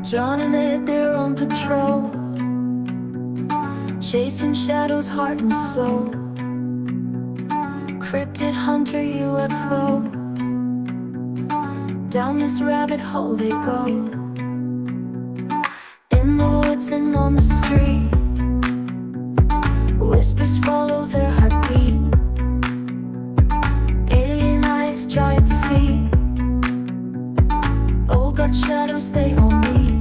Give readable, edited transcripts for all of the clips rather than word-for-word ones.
John and Ed, they're on patrol, chasing shadows, heart and soul. Cryptid hunter UFO, down this rabbit hole they go. In the woods and on the street, whispers follow their heartbeat. Alien eyes, giant's feet, old got shadows they all meet.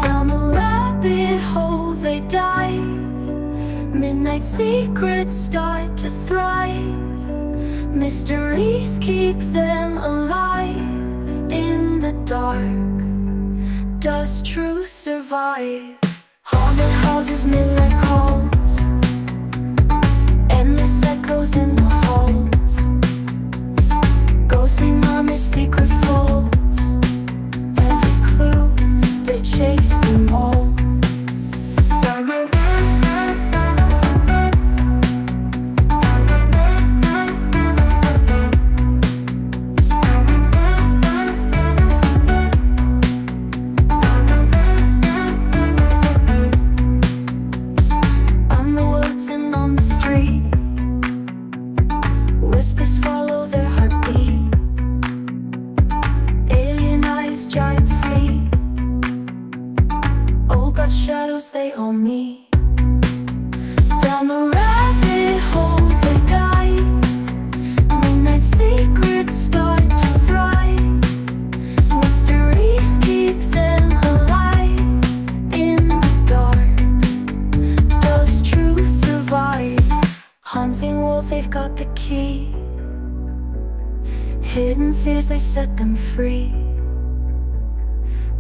Down the rabbit hole they dive, midnight secrets start to thrive. Mysteries keep them alive. In the dark, does truth survive? Haunted houses, midnight calls, endless echoes in the halls. Ghostly murmurs, secret falls, every clue, they chase them all. Whispers follow their heartbeat. Alien eyes, giant's feet, old got shadows they all meet. Down the rabbit hole they dive, midnight secrets start to thrive. Mysteries keep them alive. In the dark, does truth survive? Haunting walls, they've got the key. Hidden fears, they set them free.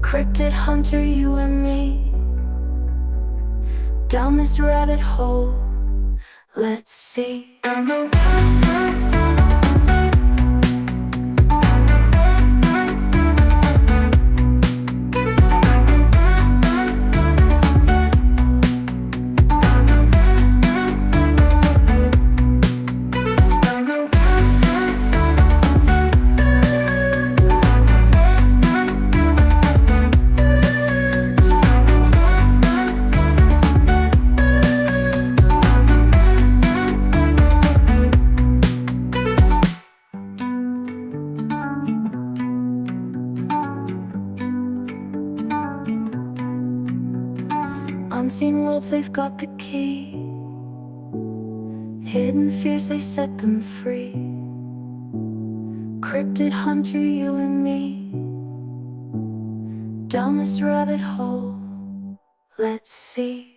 Cryptid hunter, you and me, down this rabbit hole, let's see. Unseen worlds, they've got the key. Hidden fears, they set them free. Cryptid hunter, you and me, down this rabbit hole, let's see.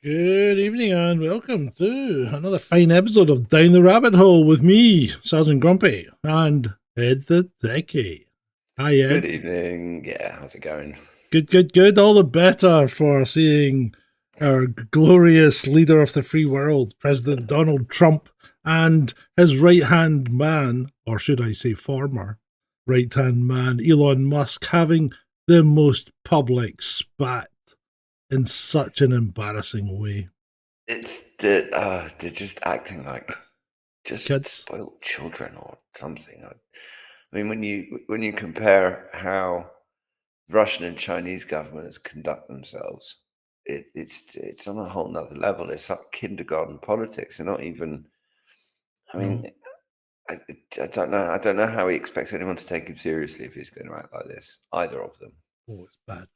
Good evening and welcome to another fine episode of Down the Rabbit Hole with me, Sgt Grumpy, and Ed the Techie. Hi Ed. Good evening. Yeah, how's it going? Good. All the better for seeing our glorious leader of the free world, President Donald Trump, and his right-hand man, or should I say former right-hand man, Elon Musk, having the most public spat in such an embarrassing way. It's they're just acting like just Kids. spoiled children or something. I mean, when you compare how Russian and Chinese governments conduct themselves, it's on a whole nother level. It's like kindergarten politics. They're not even. I mean, I don't know. I don't know how he expects anyone to take him seriously if he's going to act like this. Either of them. Oh, it's bad.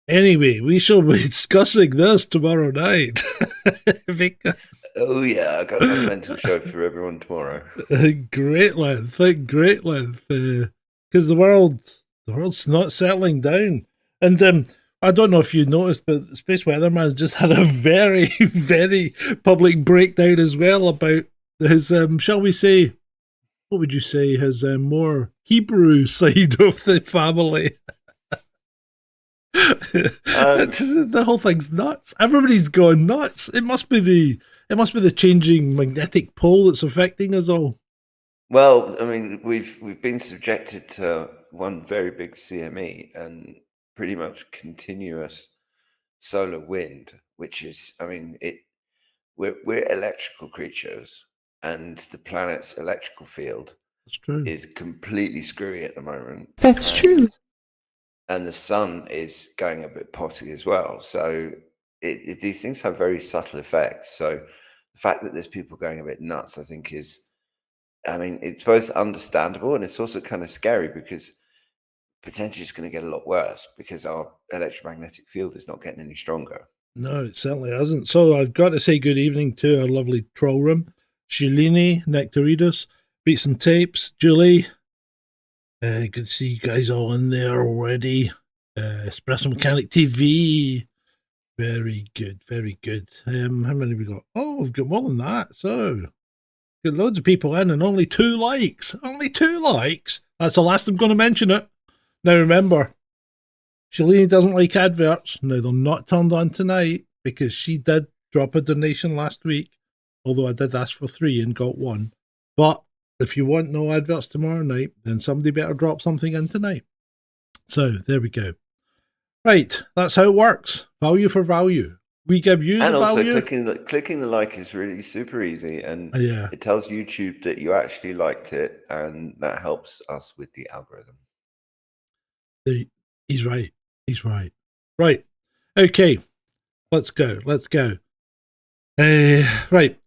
Anyway, we shall be discussing this tomorrow night. Because Oh yeah, I got a mental show for everyone tomorrow. great length, because the world's not settling down. And I don't know if you noticed, but Space Weatherman just had a very, very public breakdown as well about his, shall we say, what would you say, his more Hebrew side of the family. The whole thing's nuts. Everybody's going nuts. It must be the changing magnetic pole that's affecting us all. Well, I mean, we've been subjected to one very big CME and pretty much continuous solar wind, which is, I mean, we're electrical creatures, and the planet's electrical field That's true. is completely screwy at the moment. That's true. And the sun is going a bit potty as well. So these things have very subtle effects. So the fact that there's people going a bit nuts, I think is, I mean, it's both understandable and it's also kind of scary because potentially it's going to get a lot worse because our electromagnetic field is not getting any stronger. No, it certainly hasn't. So I've got to say good evening to our lovely troll room. Shalini, Nectaridus, Beats and Tapes, Julie. Good to see you guys all in there already. Espresso Mechanic TV. Very good, very good. How many have we got? Oh, we've got more than that. So, got loads of people in and only 2 likes. Only 2 likes. That's the last I'm going to mention it. Now remember, Shalini doesn't like adverts. Now they're not turned on tonight because she did drop a donation last week. Although I did ask for 3 and got 1. But if you want no adverts tomorrow night, then somebody better drop something in tonight. So there we go. Right, that's how it works. Value for value. We give you and the also value. clicking the like is really super easy, and Yeah. it tells YouTube that you actually liked it, and that helps us with the algorithm. He's right. He's right. Right. Okay. Let's go. Let's go. Right.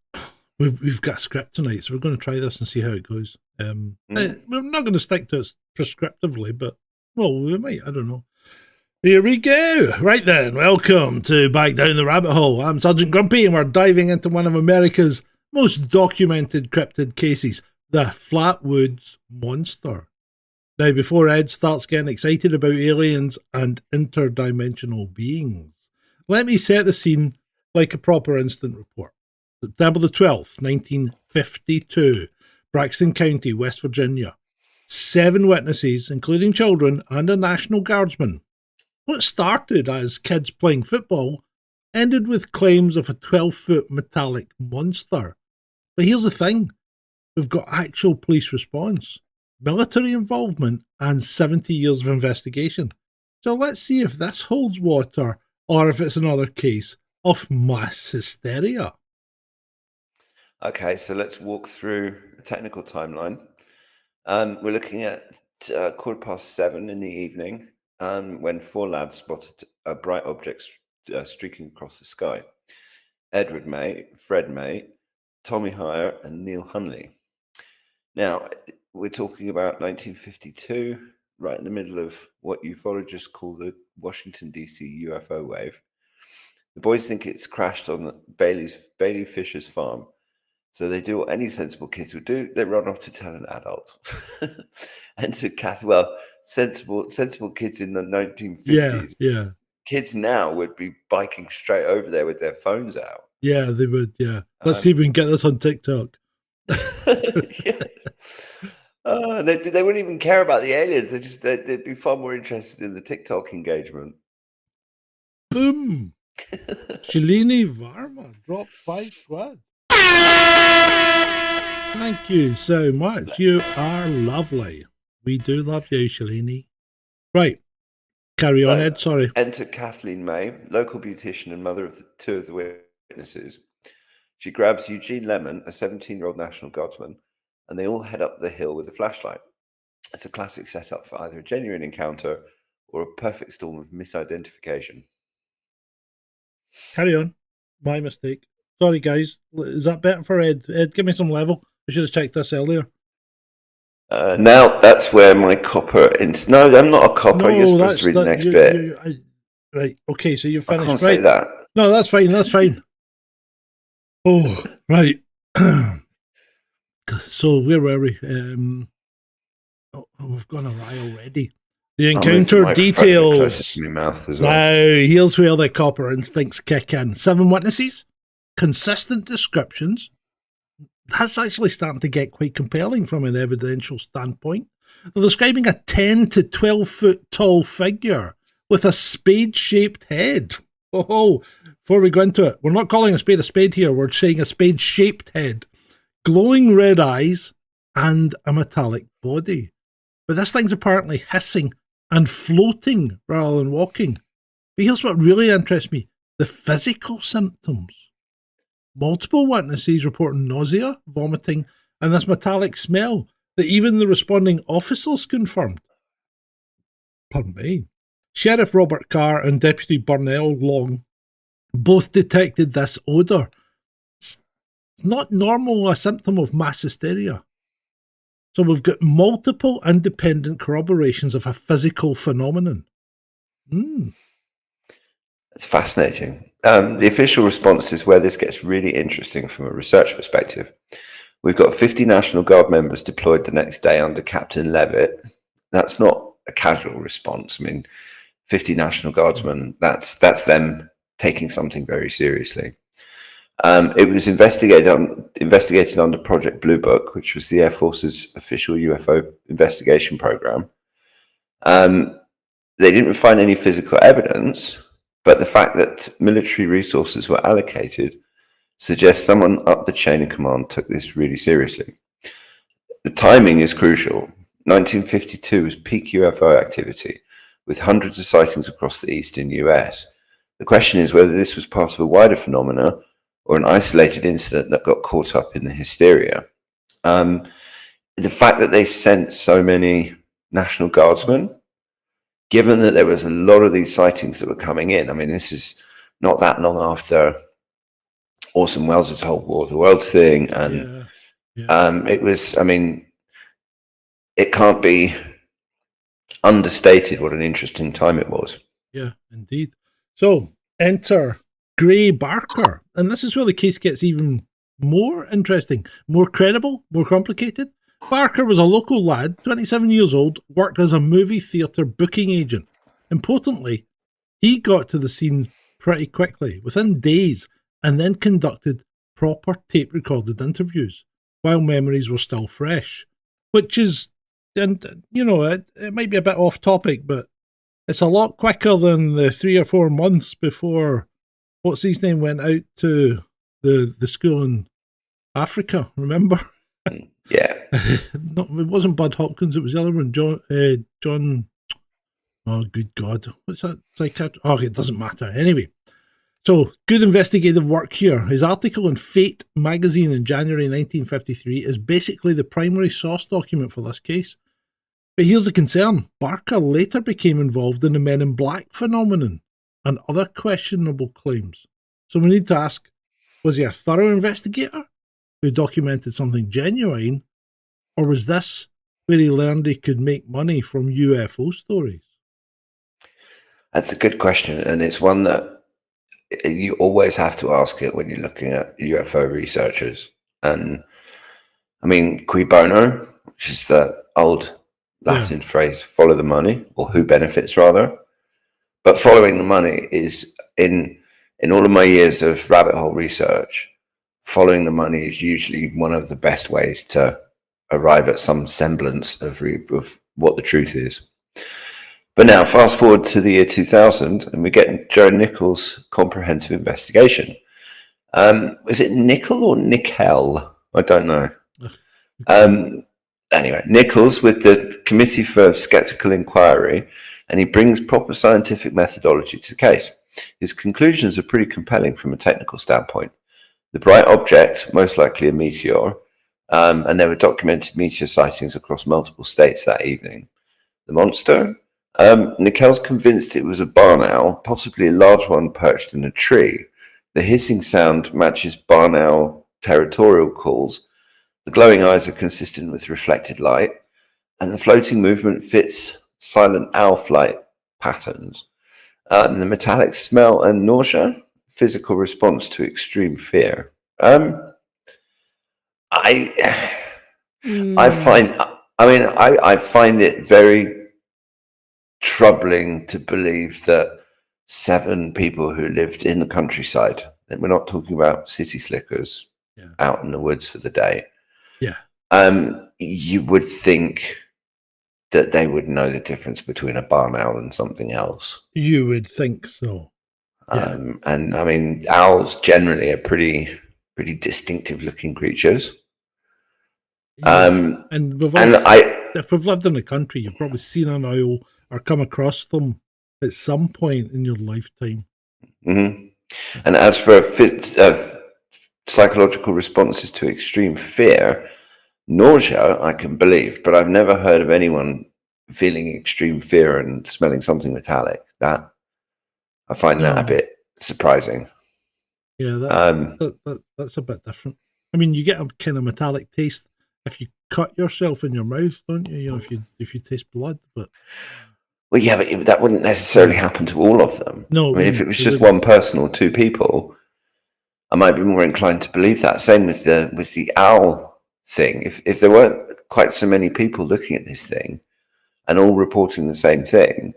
We've got a script tonight, so we're going to try this and see how it goes. We're not going to stick to it prescriptively, but, well, we might. I don't know. Here we go. Right then, welcome to Back Down the Rabbit Hole. I'm Sgt Grumpy, and we're diving into one of America's most documented cryptid cases, the Flatwoods monster. Now, before Ed starts getting excited about aliens and interdimensional beings, let me set the scene like a proper instant report. September the 12th, 1952, Braxton County, West Virginia. 7 witnesses, including children and a National Guardsman. What started as kids playing football ended with claims of a 12-foot metallic monster. But here's the thing. We've got actual police response, military involvement, and 70 years of investigation. So let's see if this holds water or if it's another case of mass hysteria. Okay, so let's walk through a technical timeline. We're looking at 7:15 in the evening when 4 lads spotted a bright object streaking across the sky. Edward May, Fred May, Tommy Heyer, and Neil Hunley. Now, we're talking about 1952, right in the middle of what ufologists call the Washington, D.C. UFO wave. The boys think it's crashed on Bailey Fisher's farm. So they do what any sensible kids would do. They run off to tell an adult. And to sensible kids in the 1950s. Yeah. Kids now would be biking straight over there with their phones out. Yeah, they would, yeah. Let's see if we can get this on TikTok. Yeah. They wouldn't even care about the aliens. They'd be far more interested in the TikTok engagement. Boom! Shalini Varma dropped 5 quid. Thank you so much. You are lovely. We do love you, Shalini. Right. Carry on, Ed. Sorry. Enter Kathleen May, local beautician and mother of 2 of the witnesses. She grabs Eugene Lemon, a 17-year-old National Guardsman, and they all head up the hill with a flashlight. It's a classic setup for either a genuine encounter or a perfect storm of misidentification. Carry on. My mistake. Sorry, guys. Is that better for Ed? Ed, give me some level. I should have checked this earlier. Now that's where my copper. No, I'm not a copper. You're supposed to read the next bit. Right. Okay. So you're finished. I can't say that. No, that's fine. That's fine. Oh, right. So where were we? We've gone awry already. The encounter details. My mouth as well. Now, here's where the copper instincts kick in. 7 witnesses, consistent descriptions. That's actually starting to get quite compelling from an evidential standpoint. They're describing a 10 to 12 foot tall figure with a spade-shaped head. Oh, before we go into it, we're not calling a spade here. We're saying a spade-shaped head, glowing red eyes, and a metallic body. But this thing's apparently hissing and floating rather than walking. But here's what really interests me, the physical symptoms. Multiple witnesses reporting nausea, vomiting, and this metallic smell that even the responding officers confirmed. Pardon me. Sheriff Robert Carr and Deputy Burnell Long both detected this odour. It's not normal, a symptom of mass hysteria. So we've got multiple independent corroborations of a physical phenomenon. It's fascinating. The official response is where this gets really interesting from a research perspective. We've got 50 National Guard members deployed the next day under Captain Levitt. That's not a casual response. I mean, 50 National Guardsmen, that's them taking something very seriously. It was investigated under Project Blue Book, which was the Air Force's official UFO investigation program. They didn't find any physical evidence, but the fact that military resources were allocated suggests someone up the chain of command took this really seriously. The timing is crucial. 1952 was peak UFO activity, with hundreds of sightings across the eastern US. The question is whether this was part of a wider phenomena or an isolated incident that got caught up in the hysteria. The fact that they sent so many National Guardsmen, given that there was a lot of these sightings that were coming in, I mean, this is not that long after Orson Welles' whole War of the Worlds thing, and it was, I mean, it can't be understated what an interesting time it was. Yeah, indeed. So, enter Gray Barker. And this is where the case gets even more interesting, more credible, more complicated. Barker was a local lad, 27 years old, worked as a movie theatre booking agent. Importantly, he got to the scene pretty quickly, within days, and then conducted proper tape-recorded interviews while memories were still fresh. Which is, and you know, it might be a bit off topic, but it's a lot quicker than the 3 or 4 months before what's his name went out to the school in Africa, remember? Yeah. No, it wasn't Bud Hopkins, it was the other one, John, oh good God, what's that? Oh, it doesn't matter. Anyway, so good investigative work here. His article in Fate magazine in January 1953 is basically the primary source document for this case. But here's the concern. Barker later became involved in the Men in Black phenomenon and other questionable claims. So we need to ask, was he a thorough investigator who documented something genuine, or was this where he learned he could make money from UFO stories? That's a good question, and it's one that you always have to ask it when you're looking at UFO researchers. And I mean, cui bono, which is the old Latin phrase, follow the money, or who benefits rather. But following the money is, in all of my years of rabbit hole research, following the money is usually one of the best ways to arrive at some semblance of what the truth is. But now, fast forward to the year 2000, and we get Joe Nickell's comprehensive investigation. Is it Nickell or Nickell? I don't know. Anyway, Nickell's with the Committee for Skeptical Inquiry, and he brings proper scientific methodology to the case. His conclusions are pretty compelling from a technical standpoint. The bright object, most likely a meteor, and there were documented meteor sightings across multiple states that evening. The monster? Nickell's convinced it was a barn owl, possibly a large one perched in a tree. The hissing sound matches barn owl territorial calls. The glowing eyes are consistent with reflected light, and the floating movement fits silent owl flight patterns. The metallic smell and nausea, physical response to extreme fear. I find it very troubling to believe that 7 people who lived in the countryside, and we're not talking about city slickers out in the woods for the day. Yeah. You would think that they would know the difference between a barn owl and something else. You would think so. Yeah. And I mean, owls generally are pretty distinctive looking creatures. Yeah. And if we've lived in the country, you've probably seen an owl or come across them at some point in your lifetime. Mm-hmm. And as for psychological responses to extreme fear, nausea, I can believe, but I've never heard of anyone feeling extreme fear and smelling something metallic. That I find that a bit surprising. Yeah, that's a bit different. I mean, you get a kind of metallic taste if you cut yourself in your mouth, don't you? You know, if you taste blood, but well, yeah, but that wouldn't necessarily happen to all of them. No, I mean, if it was just one person or two people, I might be more inclined to believe that. Same with the owl thing. If there weren't quite so many people looking at this thing and all reporting the same thing,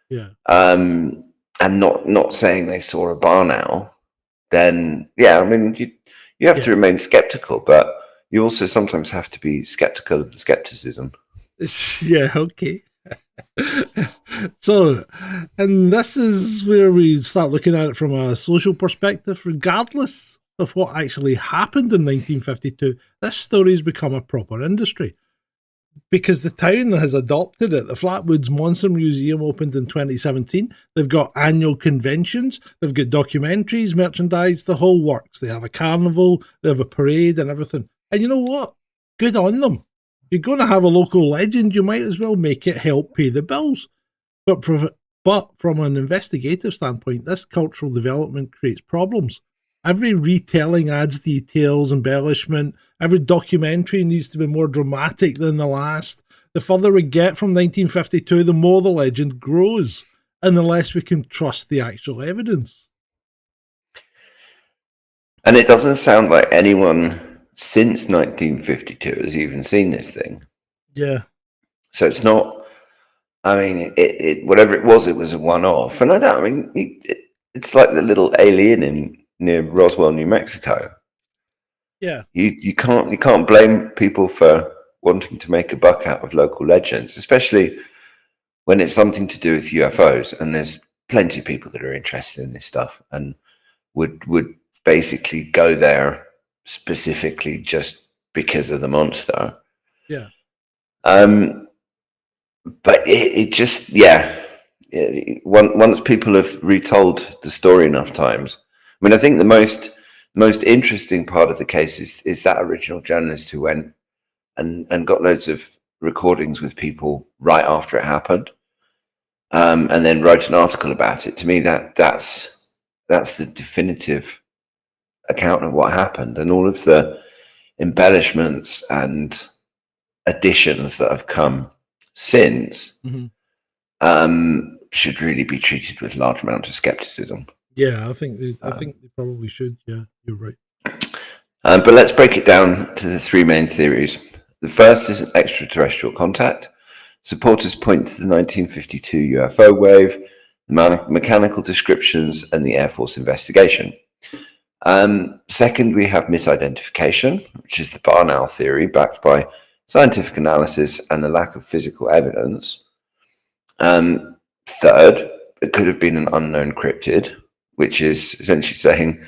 and not saying they saw a barn owl, then yeah, I mean, you have to remain skeptical, but you also sometimes have to be skeptical of the skepticism. Yeah, okay. So, and this is where we start looking at it from a social perspective. Regardless of what actually happened in 1952, this story has become a proper industry because the town has adopted it. The Flatwoods Monster Museum opened in 2017. They've got annual conventions, they've got documentaries, merchandise, the whole works. They have a carnival, they have a parade and everything. And you know what? Good on them. If you're going to have a local legend, you might as well make it help pay the bills. But from an investigative standpoint, this cultural development creates problems. Every retelling adds details, embellishment. Every documentary needs to be more dramatic than the last. The further we get from 1952, the more the legend grows, and the less we can trust the actual evidence. And it doesn't sound like anyone since 1952 has even seen this thing. Yeah. So it's not. I mean, it whatever it was a one-off, and I mean, it's like the little alien near Roswell, New Mexico. Yeah, you can't blame people for wanting to make a buck out of local legends, especially when it's something to do with UFOs. And there's plenty of people that are interested in this stuff and would basically go there specifically just because of the monster. Yeah. But it just, once people have retold the story enough times, I mean, I think the most interesting part of the case is that original journalist who went and got loads of recordings with people right after it happened, and then wrote an article about it. To me, that's the definitive account of what happened, and all of the embellishments and additions that have come since should really be treated with large amount of skepticism. Yeah, I think they probably should. Yeah, you're right. But let's break it down to the three main theories. The first is an extraterrestrial contact. Supporters point to the 1952 UFO wave, the mechanical descriptions, and the Air Force investigation. Second, we have misidentification, which is the barn owl theory backed by scientific analysis and the lack of physical evidence. Third, it could have been an unknown cryptid, which is essentially saying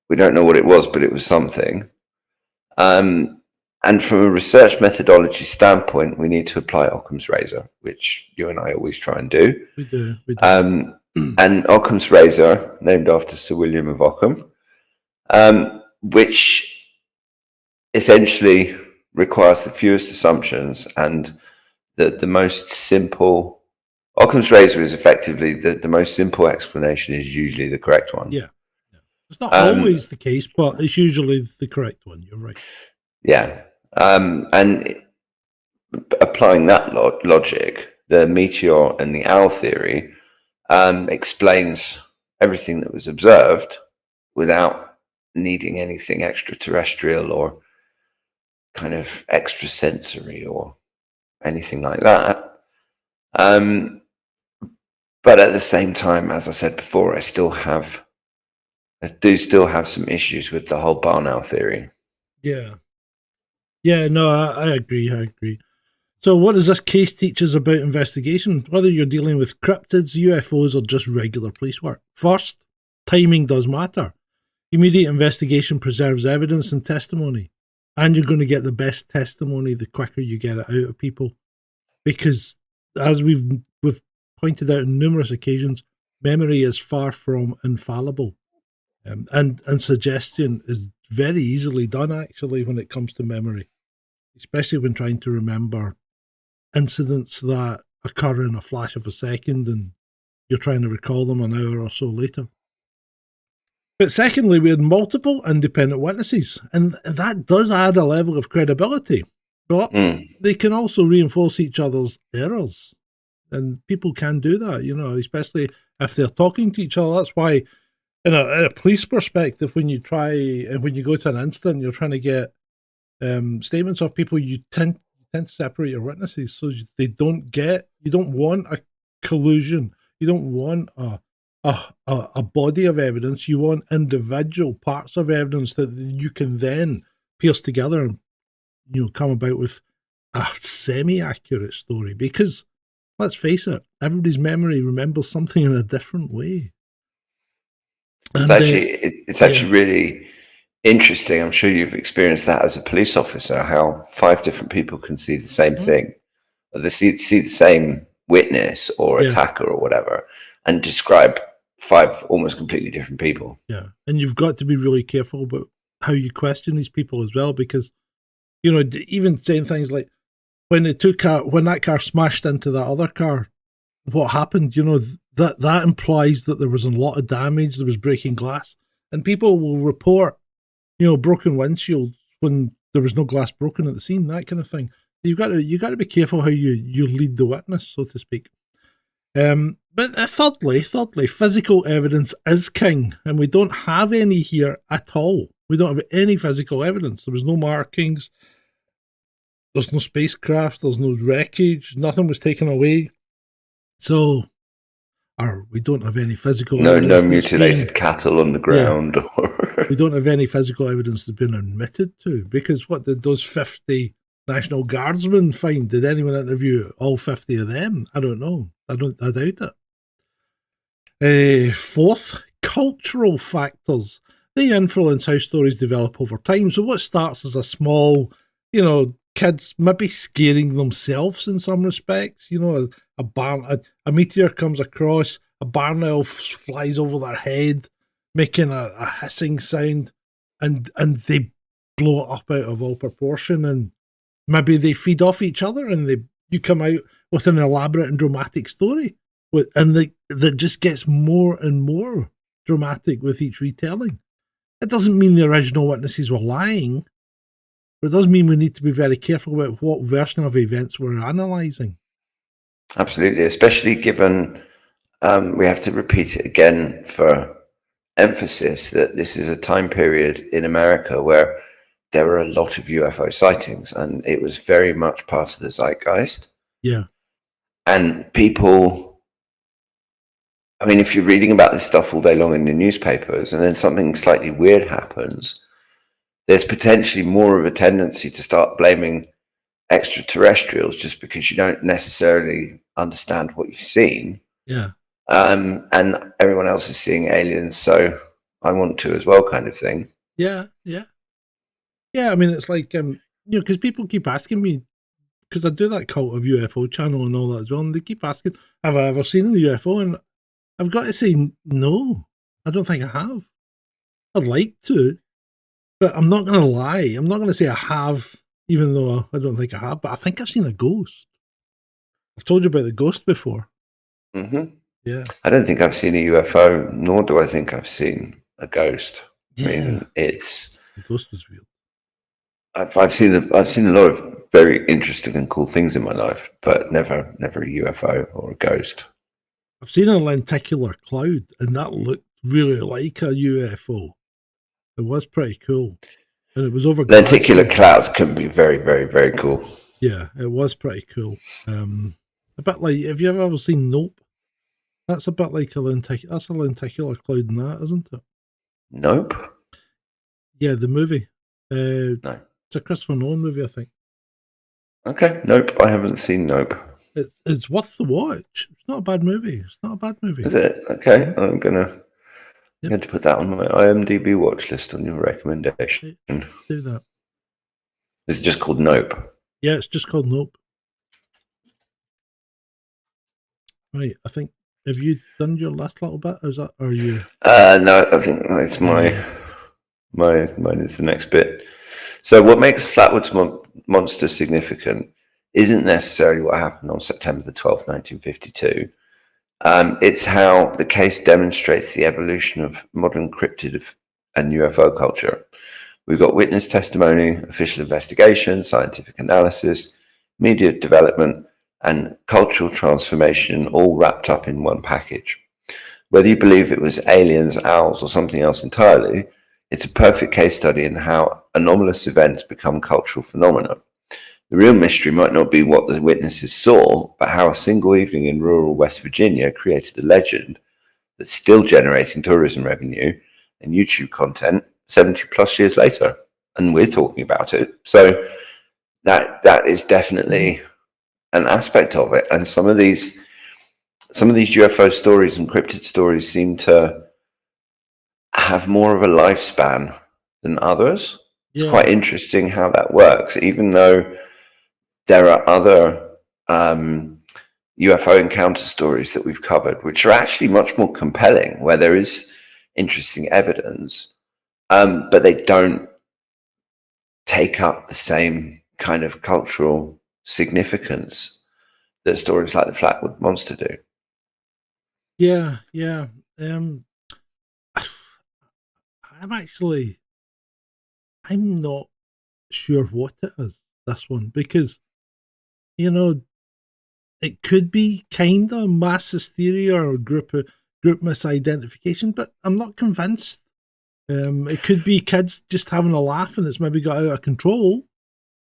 we don't know what it was, but it was something. And from a research methodology standpoint, we need to apply Occam's razor, which you and I always try and do. We do. And Occam's razor, named after Sir William of Ockham, which essentially requires the fewest assumptions and the most simple. Occam's razor is effectively the most simple explanation is usually the correct one. Yeah. It's not always the case, but it's usually the correct one. You're right. Yeah. And applying that logic, the meteor and the owl theory explains everything that was observed without needing anything extraterrestrial or kind of extrasensory or anything like that. But at the same time, as I said before, I do still have some issues with the whole barn owl theory. Yeah. Yeah, no, I agree. So what does this case teach us about investigation? Whether you're dealing with cryptids, UFOs, or just regular police work. First, timing does matter. Immediate investigation preserves evidence and testimony. And you're going to get the best testimony the quicker you get it out of people. Because as we've pointed out on numerous occasions, memory is far from infallible. And suggestion is very easily done, actually, when it comes to memory, especially when trying to remember incidents that occur in a flash of a second and you're trying to recall them an hour or so later. But secondly, we had multiple independent witnesses, and that does add a level of credibility. But they can also reinforce each other's errors. And people can do that, especially if they're talking to each other. That's why, in a police perspective, when you go to an incident, you're trying to get statements of people, you tend to separate your witnesses so you don't want a collusion. You don't want a body of evidence. You want individual parts of evidence that you can then pierce together and come about with a semi-accurate story. Because let's face it, everybody's memory remembers something in a different way. It's actually really interesting. I'm sure you've experienced that as a police officer, how 5 different people can see the same thing, or they see the same witness or attacker or whatever, and describe 5 almost completely different people. Yeah, and you've got to be really careful about how you question these people as well, because even saying things like when that car smashed into that other car, what happened? That implies that there was a lot of damage. There was breaking glass, and people will report broken windshields when there was no glass broken at the scene, that kind of thing. You got to be careful how you lead the witness, so to speak. But thirdly, physical evidence is king, and we don't have any here at all. We don't have any physical evidence. There was no markings. There's no spacecraft. There's no wreckage. Nothing was taken away. So, or we don't have any physical evidence. No mutilated cattle on the ground. Yeah. We don't have any physical evidence that's been admitted to, because what did those 50 National Guardsmen find? Did anyone interview all 50 of them? I don't know. I doubt it. Fourth, cultural factors. They influence how stories develop over time. So what starts as a small, kids maybe scaring themselves in some respects, a meteor comes across, a barn elf flies over their head, making a hissing sound, and they blow it up out of all proportion, and maybe they feed off each other, and you come out with an elaborate and dramatic story, that just gets more and more dramatic with each retelling. It doesn't mean the original witnesses were lying, but it does mean we need to be very careful about what version of events we're analysing. Absolutely, especially given we have to repeat it again for emphasis that this is a time period in America where there were a lot of UFO sightings, and it was very much part of the zeitgeist. Yeah. And people, if you're reading about this stuff all day long in the newspapers and then something slightly weird happens, there's potentially more of a tendency to start blaming extraterrestrials just because you don't necessarily understand what you've seen. Yeah. And everyone else is seeing aliens, so I want to as well, kind of thing. Yeah. It's like because people keep asking me, because I do that Cult of UFO channel and all that as well, and they keep asking, have I ever seen a UFO? And I've got to say, no, I don't think I have. I'd like to, but I'm not going to lie. I'm not going to say I have, even though I don't think I have, but I think I've seen a ghost. I've told you about the ghost before. Mm-hmm. Yeah. I don't think I've seen a UFO, nor do I think I've seen a ghost. Yeah. The ghost was real. I've seen a lot of very interesting and cool things in my life, but never a UFO or a ghost. I've seen a lenticular cloud, and that looked really like a UFO. It was pretty cool, and it was over. Lenticular clouds can be very, very, very cool. Yeah, it was pretty cool. A bit like, have you ever seen Nope? That's a bit like that's a lenticular cloud in that, isn't it? Nope. Yeah, the movie. No. It's a Christopher Nolan movie, I think. Okay, Nope. I haven't seen Nope. It's worth the watch. It's not a bad movie. It's not a bad movie. Is it? Okay, I'm going Yep. to put that on my IMDb watch list on your recommendation. Do that. Is it just called Nope? Yeah, it's just called Nope. Right, I think. Have you done your last little bit? Or is that? Or are you? No, I think it's mine is the next bit. So what makes Flatwoods Monster significant isn't necessarily what happened on September the 12th, 1952. It's how the case demonstrates the evolution of modern cryptid and UFO culture. We've got witness testimony, official investigation, scientific analysis, media development, and cultural transformation all wrapped up in one package. Whether you believe it was aliens, owls, or something else entirely, it's a perfect case study in how anomalous events become cultural phenomena. The real mystery might not be what the witnesses saw, but how a single evening in rural West Virginia created a legend that's still generating tourism revenue and YouTube content 70 plus years later. And we're talking about it. So that is definitely an aspect of it. And some of these UFO stories and cryptid stories seem to have more of a lifespan than others. Yeah. It's quite interesting how that works, even though there are other UFO encounter stories that we've covered, which are actually much more compelling, where there is interesting evidence, but they don't take up the same kind of cultural significance that stories like the Flatwood Monster do. Yeah. I'm not sure what it is, this one, because, you know, it could be kind of mass hysteria or group misidentification, but I'm not convinced. It could be kids just having a laugh and it's maybe got out of control.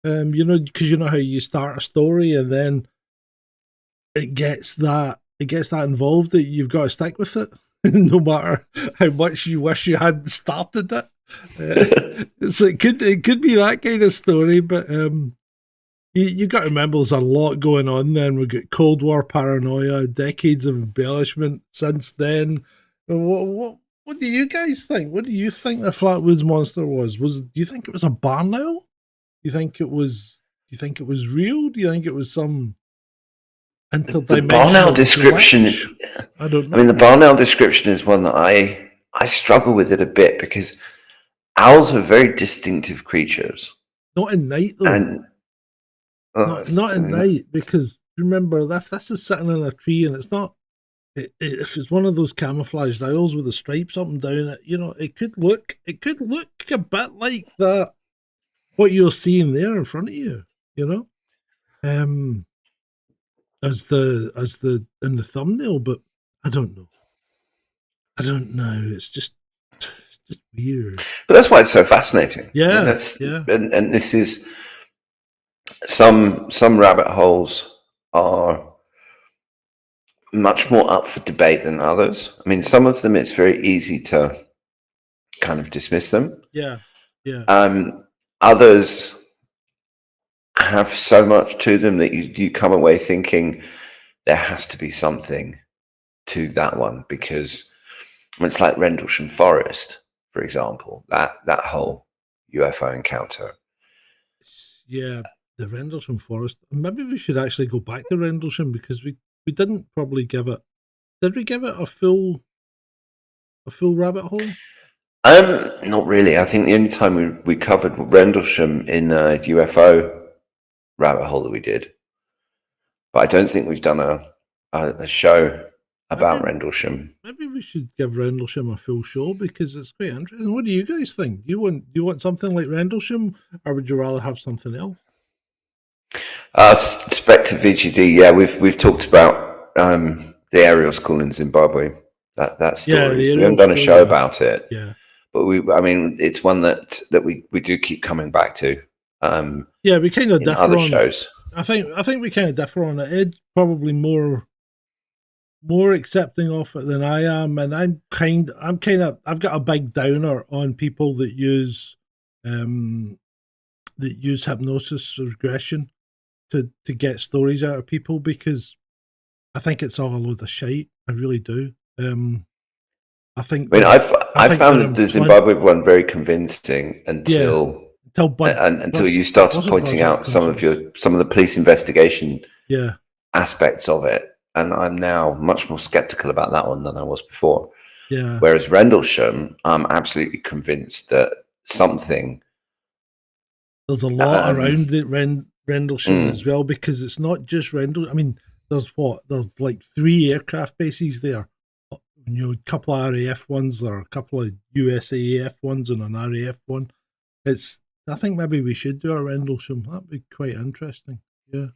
You know, because you know how you start a story and then it gets that involved that you've got to stick with it, no matter how much you wish you hadn't started it. So it could be that kind of story, but you got to remember there's a lot going on. Then we've got Cold War paranoia, decades of embellishment since then. What do you guys think? What do you think the Flatwoods Monster was? Do you think it was a barn owl? Do you think it was real? Do you think it was some interdimensional The barn owl description? I don't know. I mean, the barn owl description is one that I struggle with it a bit, because owls are very distinctive creatures. Not at night though. And not at night, because remember, if this is sitting in a tree and it's not, if it's one of those camouflaged owls with the stripes up and down it, you know, it could look a bit like that. What you're seeing there in front of you, you know, as the in the thumbnail, but I don't know. It's just weird. But that's why it's so fascinating. Yeah, and this is some rabbit holes are much more up for debate than others. I mean, some of them it's very easy to kind of dismiss them. Yeah. Others have so much to them that you come away thinking there has to be something to that one, because it's like Rendlesham Forest, for example, that whole UFO encounter. Yeah, the Rendlesham Forest. Maybe we should actually go back to Rendlesham, because we didn't probably give it. Did we give it a full rabbit hole? Not really. I think the only time we covered Rendlesham in a UFO rabbit hole that we did, but I don't think we've done a show about Rendlesham. Maybe we should give Rendlesham a full show, because it's quite interesting. What do you guys think? Do you want something like Rendlesham, or would you rather have something else? Spectre VGD. Yeah, we've talked about the aerial school in Zimbabwe. That story. Yeah, we haven't done a show about it. Yeah, but it's one that we do keep coming back to. Yeah, we kind of differ other on shows. I think we kind of differ on it. Ed's probably more accepting of it than I am, and I've got a big downer on people that use hypnosis regression. to get stories out of people, because I think it's all a load of shite. I really do. I think. I mean, I found they're the Zimbabwe one very convincing until until you started wasn't pointing Buzz out some of Hopkins. the police investigation Yeah. aspects of it, and I'm now much more skeptical about that one than I was before. Yeah. Whereas Rendlesham, I'm absolutely convinced that something. There's a lot around it, Rendlesham as well, because it's not just Rendlesham. I mean, there's like 3 aircraft bases there. You know, a couple of RAF ones, or a couple of USAF ones, and an RAF one. I think maybe we should do a Rendlesham. That'd be quite interesting. Yeah.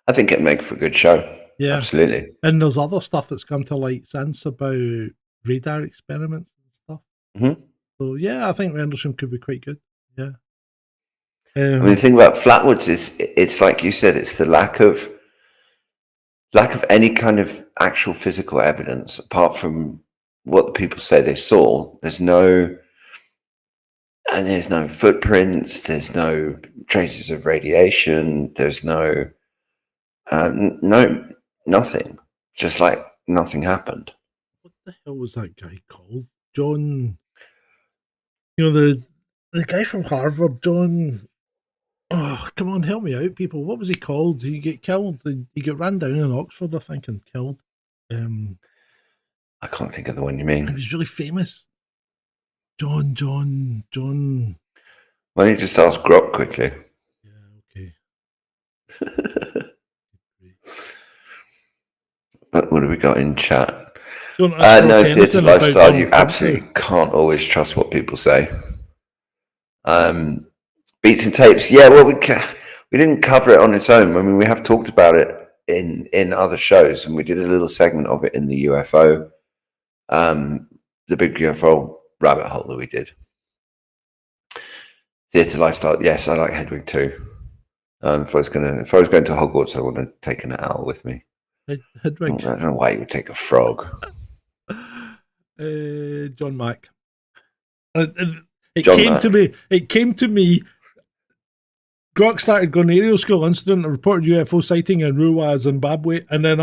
I think it'd make for a good show. Yeah. Absolutely. And there's other stuff that's come to light since about radar experiments and stuff. Mm-hmm. So yeah, I think Rendlesham could be quite good. Yeah. I mean, the thing about Flatwoods is, it's like you said, it's the lack of any kind of actual physical evidence apart from what the people say they saw. There's no footprints. There's no traces of radiation. There's nothing. Just like nothing happened. What the hell was that guy called? John. You know, the guy from Harvard, John. Oh, come on, help me out, people. What was he called? Did he get killed? He got ran down in Oxford, I think, and killed. I can't think of the one you mean. He was really famous. John. Why don't you just ask Grok quickly? Yeah, okay. What have we got in chat? No, Theatre Lifestyle, you absolutely can't always trust what people say. Beats and tapes, yeah, well, we didn't cover it on its own. I mean, we have talked about it in other shows, and we did a little segment of it in the UFO, the big UFO rabbit hole that we did. Theatre Lifestyle, yes, I like Hedwig too. If I was going to Hogwarts, I would have taken an owl with me. Hedwig. I don't know why you would take a frog. John Mack. It came to me. Grok started going to aerial school incident, a reported UFO sighting in Ruwa, Zimbabwe, and then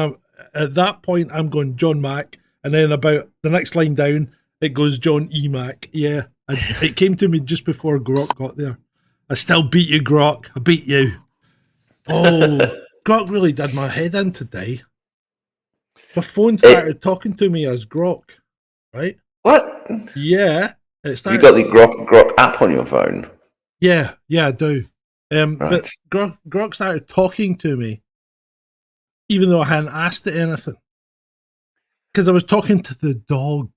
at that point I'm going John Mack, and then about the next line down it goes John E. Mack. Yeah, it came to me just before Grok got there. I still beat you, Grok. I beat you. Oh, Grok really did my head in today. My phone started talking to me as Grok, right? What? Yeah, it started. You got the Grok app on your phone? Yeah, I do. Right. But Grok started talking to me, even though I hadn't asked it anything, because I was talking to the dog.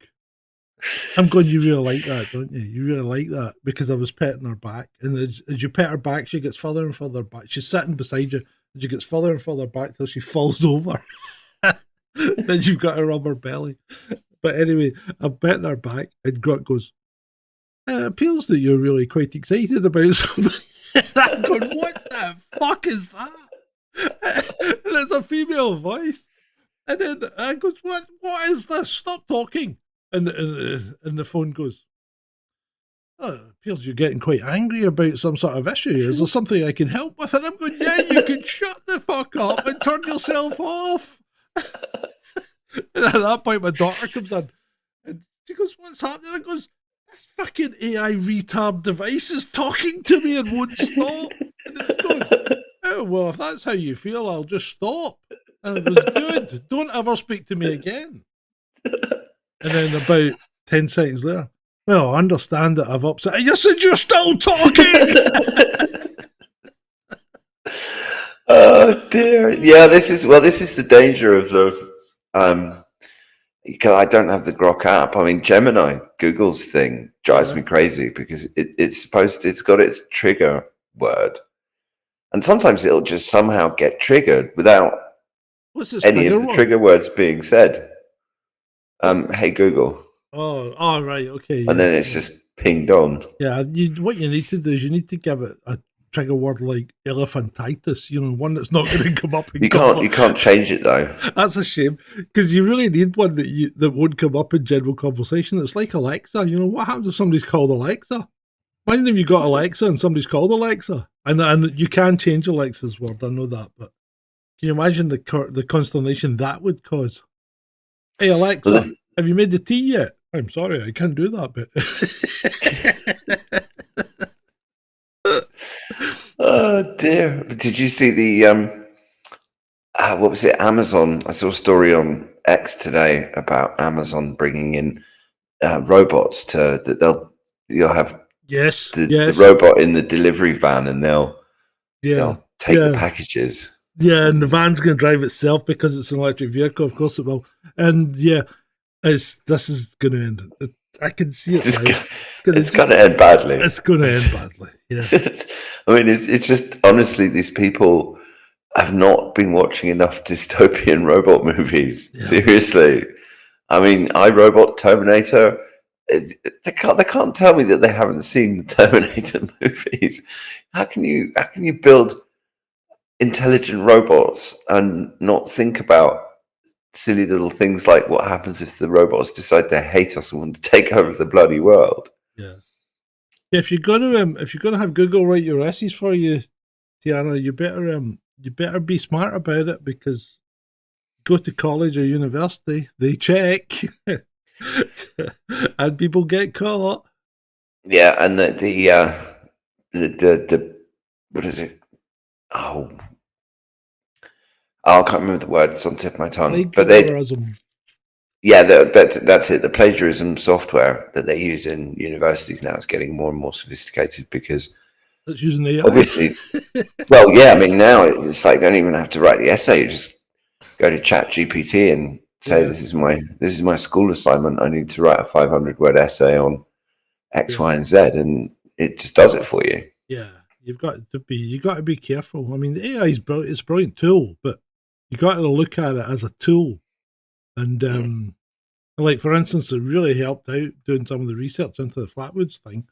I'm going, you really like that, don't you? You really like that, because I was petting her back, and as you pet her back, she gets further and further back. She's sitting beside you, and she gets further and further back till she falls over. Then you've got a rubber belly. But anyway, I'm petting her back, and Grok goes, "It appears that you're really quite excited about something." And I'm going, what the fuck is that? And it's a female voice. And then I goes, what is this? Stop talking. And the phone goes, "Oh, it appears you're getting quite angry about some sort of issue. Is there something I can help with?" And I'm going, yeah, you can shut the fuck up and turn yourself off. And at that point, my daughter comes in and she goes, "What's happening?" I goes, "This fucking AI retard device is talking to me and won't stop." And it's going, "Oh, well, if that's how you feel, I'll just stop." And it was good. Don't ever speak to me again. And then about 10 seconds later, "Well, I understand that I've upset." "You said you're still talking!" Oh dear. Yeah, this is the danger of the because I don't have the Grok app. I mean, Gemini, Google's thing, drives me crazy, because it's got its trigger word, and sometimes it'll just somehow get triggered without any of the trigger words being said. Hey Google. Oh, right, okay. And then it's just pinged on. Yeah, what you need to do is you need to give it a trigger word like elephantitis, one that's not going to come up. You can't change it though. That's a shame, because you really need one that won't come up in general conversation. It's like Alexa. What happens if somebody's called Alexa? Imagine if you got Alexa and somebody's called Alexa, and you can change Alexa's word. I know that, but can you imagine the consternation that would cause? Hey Alexa, Well, have you made the tea yet? I'm sorry, I can't do that bit. oh dear! Did you see the what was it? Amazon. I saw a story on X today about Amazon bringing in robots you'll have Yes, the yes, robot in the delivery van, and they'll take the yeah. packages. Yeah, and the van's going to drive itself because it's an electric vehicle. Of course it will. And yeah, this is going to end. I can see it now. It's going to end badly. It's going to end badly. Yeah. I mean, it's just honestly, these people have not been watching enough dystopian robot movies. Yeah. Seriously, I mean, iRobot, Terminator. They can't tell me that they haven't seen the Terminator movies. How can you build intelligent robots and not think about silly little things like what happens if the robots decide to hate us and want to take over the bloody world? Yeah. If you're gonna have Google write your essays for you, Tiana, you better be smart about it, because go to college or university, they check, and people get caught. Yeah, and the what is it? Oh, I can't remember the word. It's on the tip of my tongue. But Plagiarism. Yeah, that's it. The plagiarism software that they use in universities now is getting more and more sophisticated, because it's using AI. Obviously, well, yeah. I mean, now it's like they don't even have to write the essay. You just go to Chat GPT and say, "This is my school assignment. I need to write a 500-word essay on X, Y, and Z," and it just does it for you. Yeah, you got to be careful. I mean, the AI is brilliant. It's a brilliant tool, but you got to look at it as a tool. And like, for instance, it really helped out doing some of the research into the Flatwoods thing.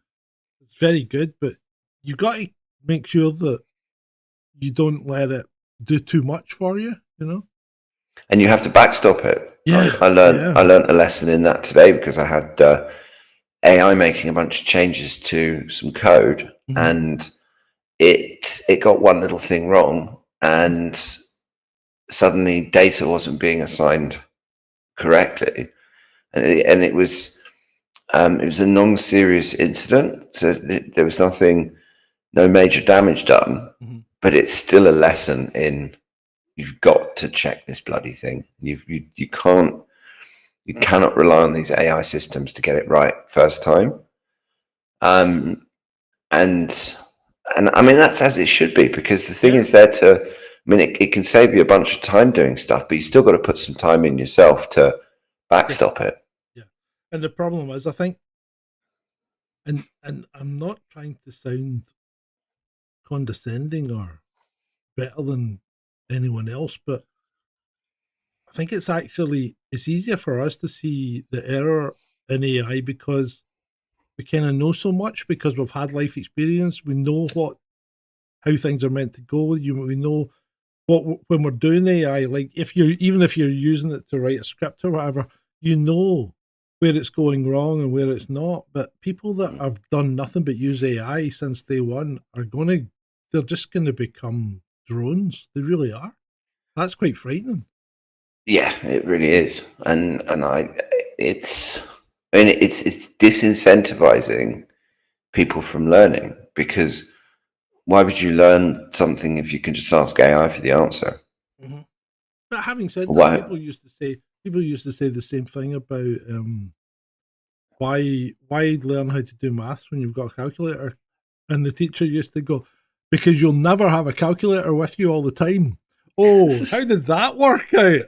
It's very good, but you got to make sure that you don't let it do too much for you, you know? And you have to backstop it. Yeah. I learned a lesson in that today, because I had AI making a bunch of changes to some code, and it got one little thing wrong, and suddenly data wasn't being assigned correctly, and it was a non-serious incident, so there was no major damage done, but it's still a lesson in you've got to check this bloody thing. You cannot rely on these AI systems to get it right first time. And I mean, that's as it should be, because the thing is there to, I mean, it can save you a bunch of time doing stuff, but you still got to put some time in yourself to backstop it. Yeah. And the problem is, I think, and I'm not trying to sound condescending or better than anyone else, but I think it's easier for us to see the error in AI because we kind of know so much, because we've had life experience. We know how things are meant to go. We know when we're doing AI, like even if you're using it to write a script or whatever, you know where it's going wrong and where it's not. But people that have done nothing but use AI since day one they're just going to become drones. They really are. That's quite frightening. Yeah, it really is, and it's disincentivizing people from learning, because why would you learn something if you can just ask AI for the answer? But having said that, people used to say the same thing about why learn how to do maths when you've got a calculator, and the teacher used to go, because you'll never have a calculator with you all the time. Oh, how did that work out?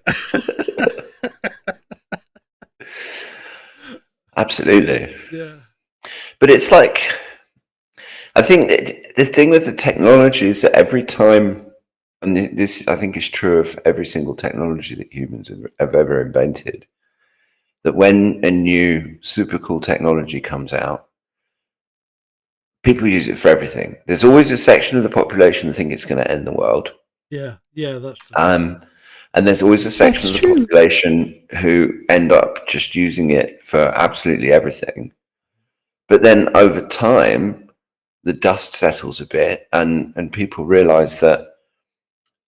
Absolutely. Yeah. But it's like, I think the thing with the technology is that every time, and this I think is true of every single technology that humans have ever invented, that when a new super cool technology comes out, people use it for everything. There's always a section of the population that think it's going to end the world. Yeah, that's true. And there's always a section of the population who end up just using it for absolutely everything. But then over time, the dust settles a bit and people realize that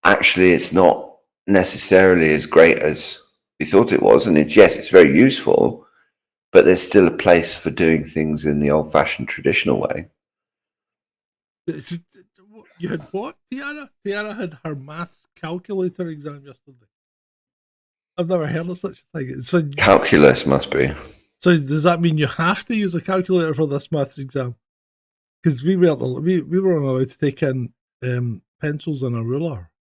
actually it's not necessarily as great as we thought it was. And it's very useful, but there's still a place for doing things in the old-fashioned traditional way. You had what, Tiara? Tiara had her maths calculator exam yesterday. I've never heard of such a thing. So, Calculus must be. so does that mean you have to use a calculator for this maths exam? Because we weren't allowed to take in pencils and a ruler.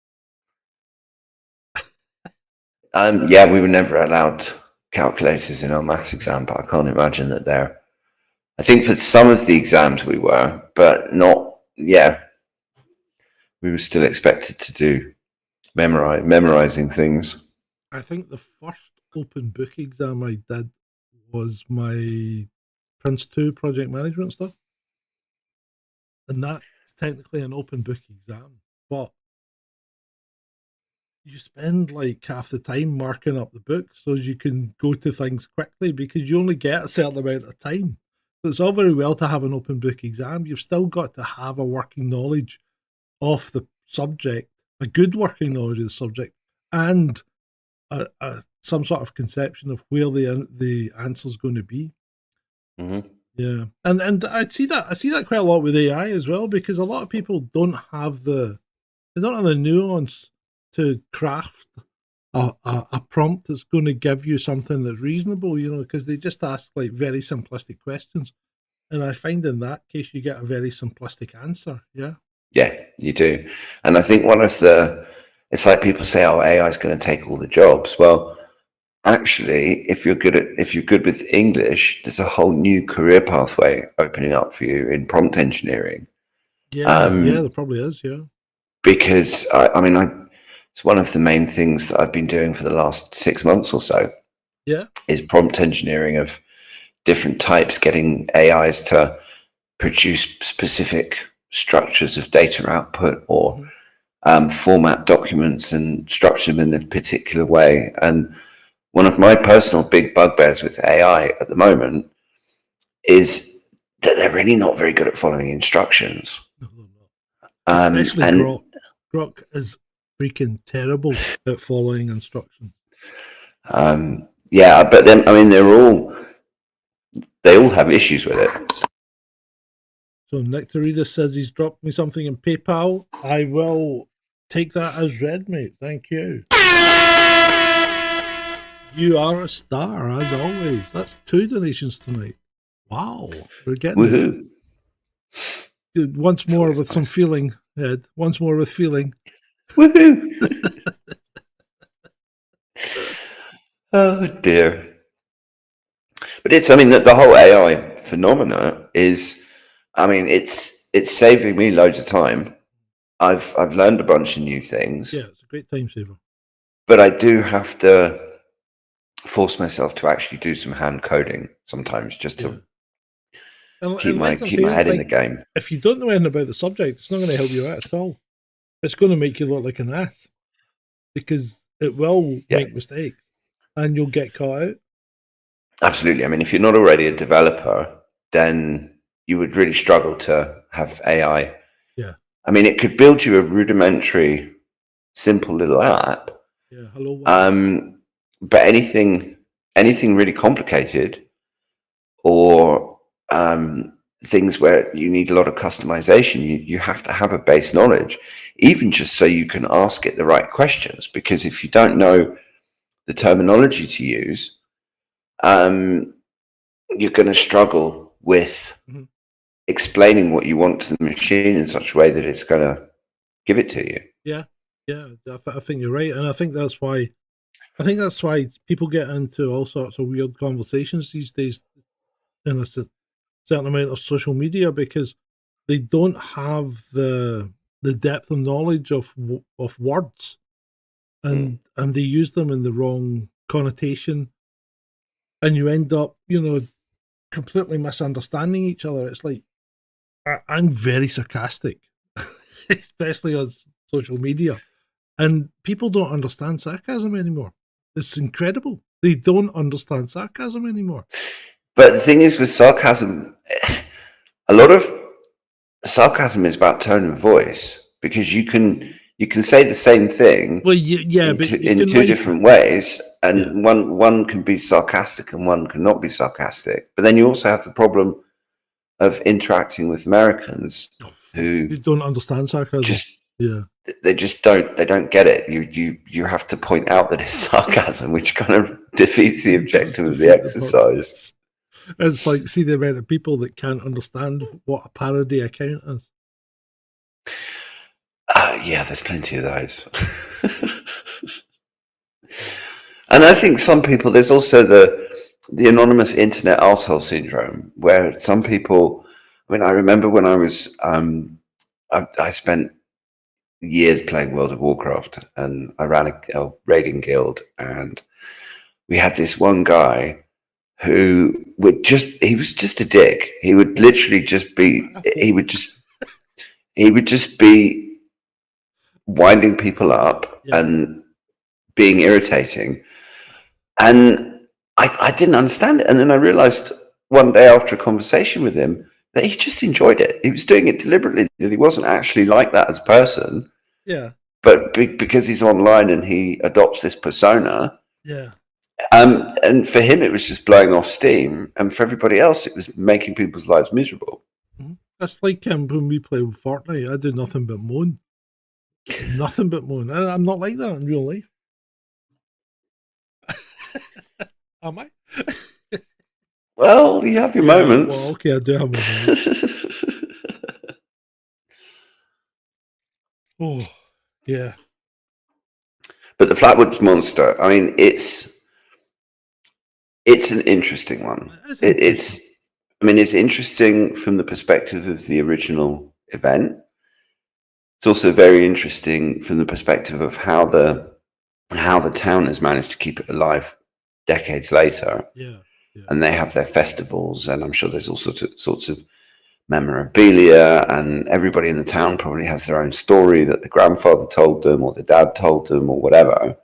Yeah, we were never allowed calculators in our maths exam, but I can't imagine that they're. I think for some of the exams we were, but not. Yeah, we were still expected to do memorizing things. I think the first open book exam I did was my Prince 2 project management stuff. And that's technically an open book exam. But you spend like half the time marking up the book so you can go to things quickly because you only get a certain amount of time. So it's all very well to have an open book exam. You've still got to have a working knowledge of the subject, a good working knowledge of the subject, and some sort of conception of where the answer's going to be. Mm-hmm. Yeah, and I see that quite a lot with AI as well, because a lot of people don't have the nuance to craft a prompt that's going to give you something that's reasonable, because they just ask like very simplistic questions, and I find in that case you get a very simplistic answer. Yeah, you do. And I think it's like people say, oh, AI is going to take all the jobs. Well, actually, if you're good with English, there's a whole new career pathway opening up for you in prompt engineering. Yeah, there probably is. Yeah, because it's one of the main things that I've been doing for the last 6 months or so. Yeah, is prompt engineering of different types, getting AIs to produce specific structures of data output or format documents and structure them in a particular way. And one of my personal big bugbears with AI at the moment is that they're really not very good at following instructions. No, they're not. Especially Grok is freaking terrible at following instructions. Yeah, but then they all have issues with it. So Nectaridus says he's dropped me something in PayPal. I will take that as read, mate. Thank you. You are a star, as always. That's 2 donations tonight. Wow. We're getting Woohoo. it. Once more with some feeling, Ed. Once more with feeling. Woohoo. Oh, dear. But the whole AI phenomena is, it's saving me loads of time. I've learned a bunch of new things. Yeah, it's a great time saver. But I do have to force myself to actually do some hand coding sometimes, just to keep my head in the game. If you don't know anything about the subject, it's not going to help you out at all. It's going to make you look like an ass because it will make mistakes and you'll get caught out. Absolutely. If you're not already a developer, then you would really struggle to have AI. Yeah. It could build you a rudimentary, simple little app. Yeah. Hello. But anything really complicated or things where you need a lot of customization, you have to have a base knowledge, even just so you can ask it the right questions. Because if you don't know the terminology to use, you're going to struggle with explaining what you want to the machine in such a way that it's going to give it to you. Yeah, I think you're right, and I think that's why people get into all sorts of weird conversations these days in a certain amount of social media, because they don't have the depth of knowledge of words, and they use them in the wrong connotation, and you end up completely misunderstanding each other. It's like I'm very sarcastic, especially on social media, and people don't understand sarcasm anymore. It's incredible. They don't understand sarcasm anymore. But the thing is with sarcasm, a lot of sarcasm is about tone of voice, because you can say the same thing Well, yeah, but in two different ways, and Yeah. one can be sarcastic and one cannot be sarcastic. But then you also have the problem of interacting with Americans who you don't understand sarcasm. they don't get it. You have to point out that it's sarcasm, which kind of defeats the objective of the exercise. It's like, see the amount of people that can't understand what a parody account is. Yeah, there's plenty of those. And I think some people, there's also the anonymous internet arsehole syndrome, where some people, I mean, I remember when I was, I spent years playing World of Warcraft, and I ran a raiding guild, and we had this one guy who he was just a dick. He would literally just be, he would just be winding people up and being irritating. And I didn't understand it. And then I realized one day after a conversation with him that he just enjoyed it. He was doing it deliberately, that he wasn't actually like that as a person. Yeah. But because he's online and he adopts this persona. Yeah. And for him, it was just blowing off steam. And for everybody else, it was making people's lives miserable. That's like when we play with Fortnite. I do nothing but moan. Nothing but moan. I'm not like that in real life. Am I? Well, you have your moments. Well, okay, I do have my moments. Oh, yeah. But the Flatwoods monster, I mean, it's an interesting one. It's interesting from the perspective of the original event. It's also very interesting from the perspective of how the town has managed to keep it alive decades later. Yeah. And they have their festivals, and I'm sure there's all sorts of memorabilia, and everybody in the town probably has their own story that the grandfather told them or the dad told them or whatever.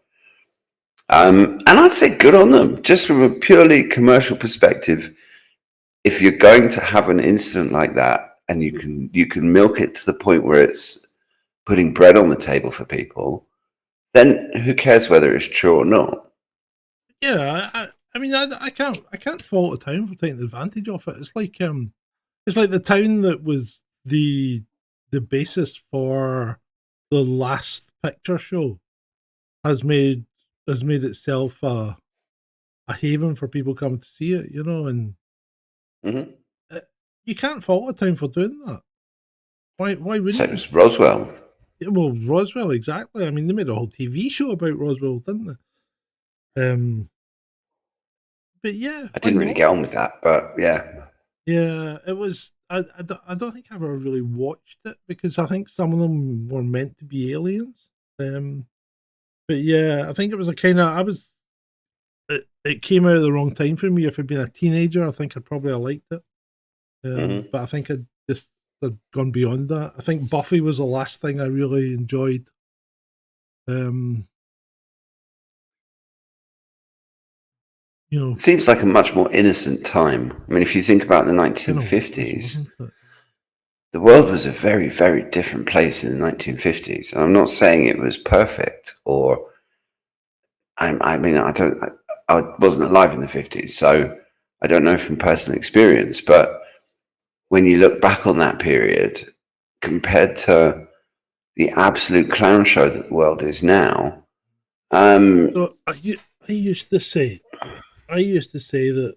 And I'd say good on them. Just from a purely commercial perspective, if you're going to have an incident like that and you can milk it to the point where it's putting bread on the table for people, then who cares whether it's true or not? Yeah, I mean, I can't fault a town for taking advantage of it. It's like the town that was the basis for the last picture show has made itself a haven for people coming to see it, and you can't fault a town for doing that. Why wouldn't Same as Roswell. Yeah, well, Roswell, exactly. I mean, they made a whole TV show about Roswell, didn't they? But yeah, I didn't really get on with that, but yeah. Yeah, it was. I don't think I ever really watched it because I think some of them were meant to be aliens. But yeah, I think it was a kind of. It came out at the wrong time for me. If I'd been a teenager, I think I'd probably have liked it. But I think I'd gone beyond that. I think Buffy was the last thing I really enjoyed. It seems like a much more innocent time. I mean, if you think about the 1950s, the world was a very, very different place in the 1950s. And I'm not saying it was perfect, or I wasn't alive in the 50s, so I don't know from personal experience. But when you look back on that period, compared to the absolute clown show that the world is now, so I used to say that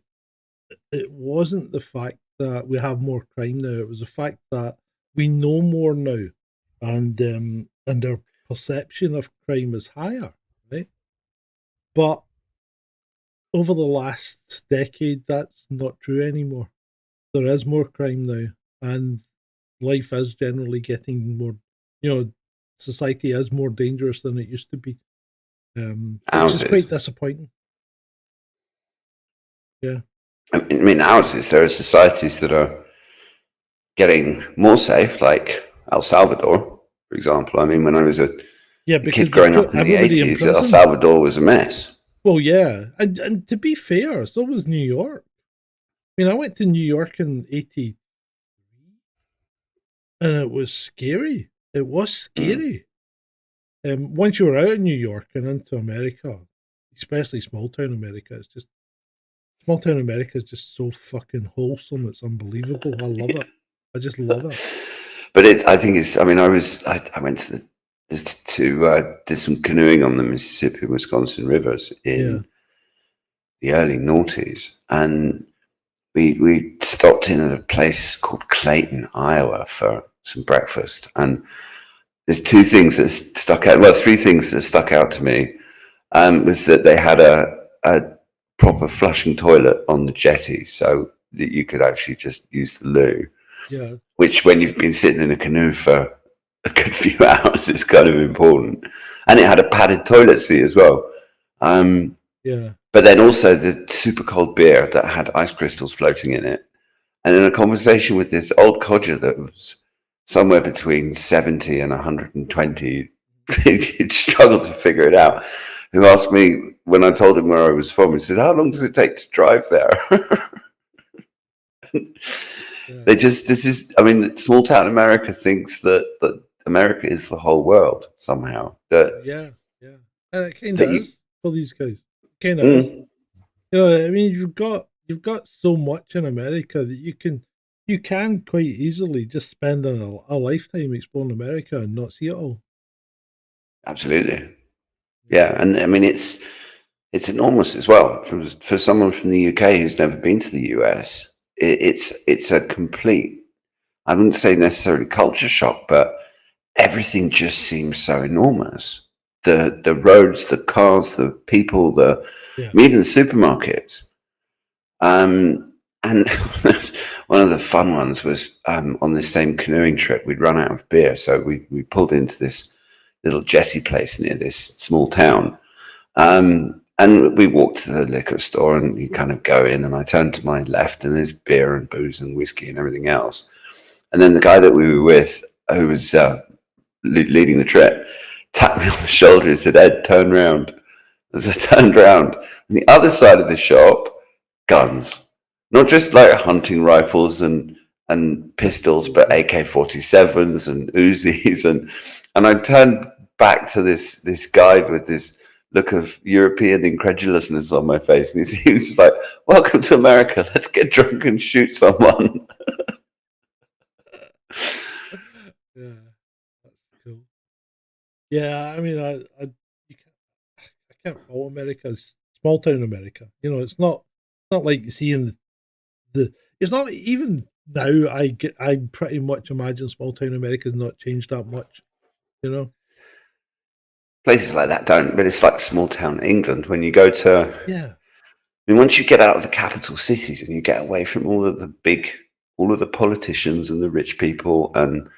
it wasn't the fact that we have more crime now. It was the fact that we know more now, and our perception of crime is higher, right? But over the last decade, that's not true anymore. There is more crime now, and life is generally getting more. Society is more dangerous than it used to be, which is quite disappointing. Yeah. I mean, nowadays there are societies that are getting more safe, like El Salvador, for example. I mean, when I was a kid growing up in the 80s, El Salvador was a mess. Well, yeah. And to be fair, so was New York. I mean, I went to New York in 83. and it was scary. It was Mm. scary. Once you were out of New York and into America, especially small town America, it's just small town America is just so fucking wholesome. It's unbelievable. I love it. I just love it. But I think it's. I mean, I went to did some canoeing on the Mississippi and Wisconsin rivers Yeah, in the early noughties, and we stopped in at a place called Clayton, Iowa, for some breakfast. And there's two things that stuck out. Well, three things that stuck out to me. Was that they had a proper flushing toilet on the jetty, so that you could actually just use the loo. yeah, Which, when you've been sitting in a canoe for a good few hours, is kind of important. And it had a padded toilet seat as well. yeah. But then also the super cold beer that had ice crystals floating in it. And in a conversation with this old codger that was somewhere between 70 and 120, he'd struggled to figure it out, who asked me when I told him where I was from, he said, "How long does it take to drive there?" Yeah. I mean, small town America thinks that America is the whole world somehow. Yeah, yeah. And it kind That of you, is for these guys. Kind of is. mm, You know, I mean, you've got so much in America that you can quite easily just spend a lifetime exploring America and not see it all. absolutely, yeah. And I mean, it's enormous as well for someone from the UK who's never been to the US. It's a complete. I wouldn't say necessarily culture shock, but everything just seems so enormous. The roads, the cars, the people, Yeah, even the supermarkets. And one of the fun ones was on this same canoeing trip. We'd run out of beer, so we pulled into this little jetty place near this small town. And we walked to the liquor store, and you kind of go in, and I turned to my left, and there's beer and booze and whiskey and everything else. And then the guy that we were with, who was leading the trip, tapped me on the shoulder and said, "Ed, turn round." As I turned round, on the other side of the shop, guns. Not just like hunting rifles and pistols, but AK-47s and Uzis. And I turned back to this guide with this look of European incredulousness on my face. And he was just like, "Welcome to America. Let's get drunk and shoot someone." yeah, that's cool. Yeah, I mean, you can't fault America's small town America. You know, it's not like seeing the. It's not even now. I pretty much imagine small town America has not changed that much. You know. Places like that don't, but it's like small town England when you go to. Yeah, I mean, once you get out of the capital cities and you get away from all of the politicians and the rich people and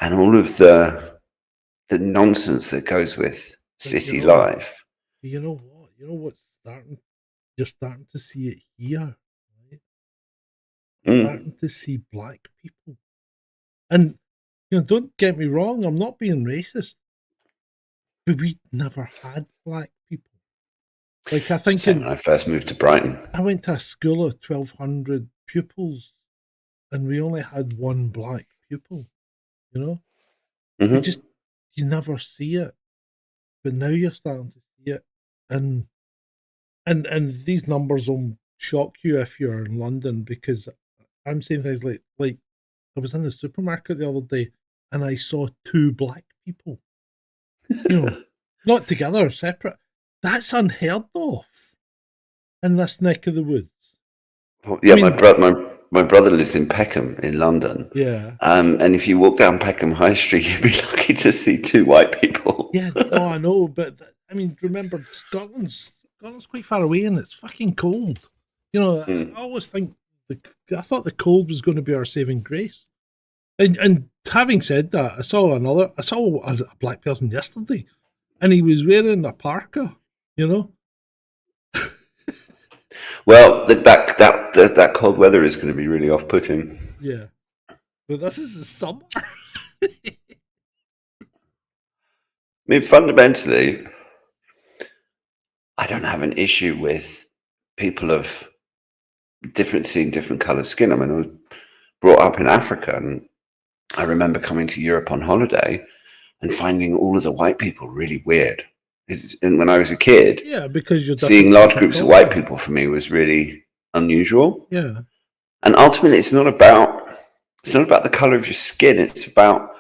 all of the nonsense that goes with but you city know, life. you know what? You know what's starting? You're starting to see it here. Right? Mm. Starting to see black people, and don't get me wrong. I'm not being racist, but we never had black people. Like I It's the think same when I first moved to Brighton. I went to a school of 1,200 pupils, and we only had one black pupil. You know, you Hmm. just you never see it, but now you're starting to see it, and these numbers will shock you if you're in London because I'm saying things like I was in the supermarket the other day and I saw two black people, you know, not together, separate. That's unheard of in this neck of the woods. Well, I yeah, mean, my brother lives in Peckham in London. yeah, And if you walk down Peckham High Street, you'd be lucky to see two white people. yeah, no, I know, but I mean, remember Scotland's quite far away and it's fucking cold. You know, I Mm. always think I thought the cold was going to be our saving grace. And having said that, I saw a black person yesterday, and he was wearing a parka. You know, Well, that cold weather is going to be really off-putting. yeah. But this is the summer. I mean, fundamentally, I don't have an issue with people of seeing different colored skin. I mean, I was brought up in Africa, and I remember coming to Europe on holiday and finding all of the white people really weird. And when I was a kid, Yeah, because you're seeing different large from groups of culture. white people for me was really unusual. Yeah, And ultimately, it's not about the color of your skin. It's about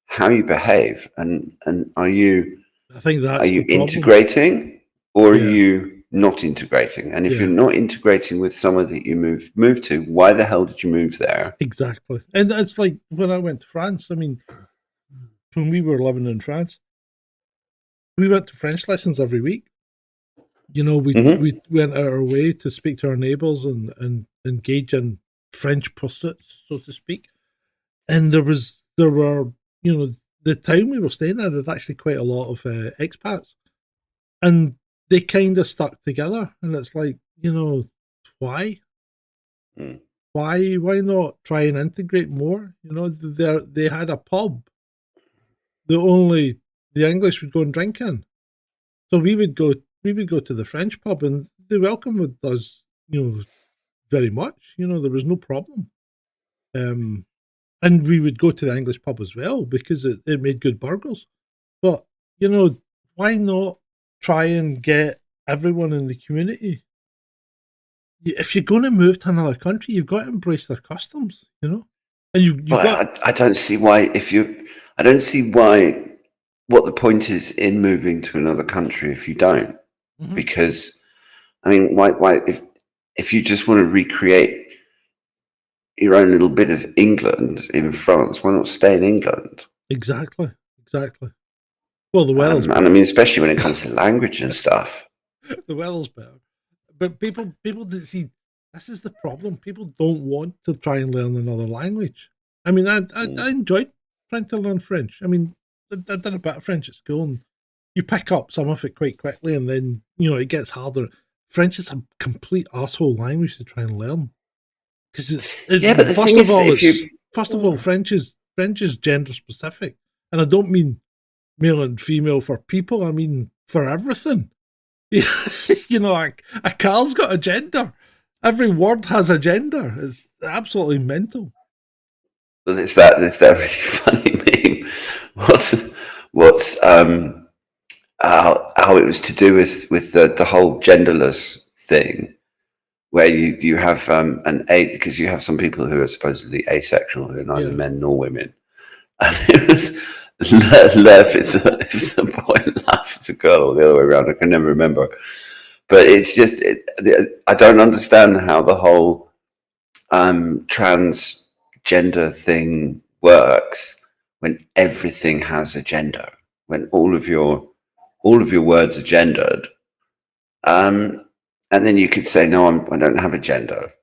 how you behave, and are you I think that's the problem. integrating, or are Yeah. you not integrating? And if Yeah. you're not integrating with someone that you move to, why the hell did you move there? Exactly. And it's like when I went to France, I mean, when we were living in France, we went to French lessons every week. You know, we went out our way to speak to our neighbours and engage in French pursuits, so to speak. And there were, you know, the town we were staying in had actually quite a lot of expats, and they kind of stuck together. And it's like, you know, why? Mm. Why not try and integrate more? You know, they had a pub that only the English would go and drink in. So we would go to the French pub, and they welcomed us, you know, very much. You know, there was no problem. And we would go to the English pub as well because it made good burgers. But, you know, why not try and get everyone in the community? If you're going to move to another country, you've got to embrace their customs, you know? And you've got... I don't see why, I don't see why, what the point is in moving to another country if you don't. Mhm. Because, I mean, why, if you just want to recreate your own little bit of England in France, why not stay in England? Exactly. Well, the weather's And I mean, especially when it comes to language and stuff. the weather's better. But people didn't see, this is the problem. People don't want to try and learn another language. I mean, I enjoyed trying to learn French. I mean, I did a bit of French at school, and you pick up some of it quite quickly, and then, you know, it gets harder. French is a complete asshole language to try and learn. Because But the thing is that first of all, French is gender specific. And I don't mean male and female for people, I mean for everything. You know, a car's got a gender. Every word has a gender. It's absolutely mental. Well, it's that really funny meme. What's how it was to do with the whole genderless thing, where you have because you have some people who are supposedly asexual, who are neither men nor women, and it was left it's a boy and laugh it's a girl, or the other way around. I can never remember. But it's just, I don't understand how the whole transgender thing works when everything has a gender, when all of your words are gendered. And then you could say, no, I don't have a gender.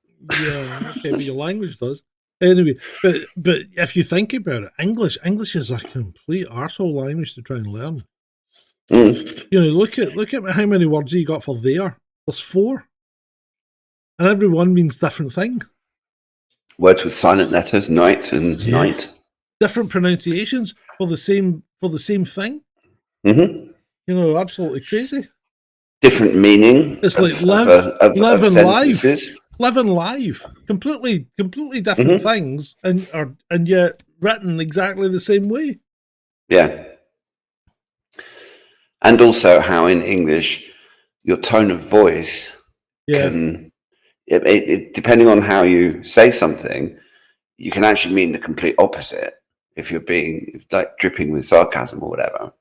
Yeah, okay, but your language does. Anyway, but if you think about it, English is a complete arsehole language to try and learn. Mm. You know, look at how many words you got for there. There's 4. And every one means different thing. Words with silent letters, night and night. Different pronunciations for the same thing. Mm-hmm. You know, absolutely crazy. Different meaning. It's like live and live. Live and live. Completely different things, and yet written exactly the same way. Yeah. And also how in English your tone of voice can, depending on how you say something, you can actually mean the complete opposite if you're being like dripping with sarcasm or whatever.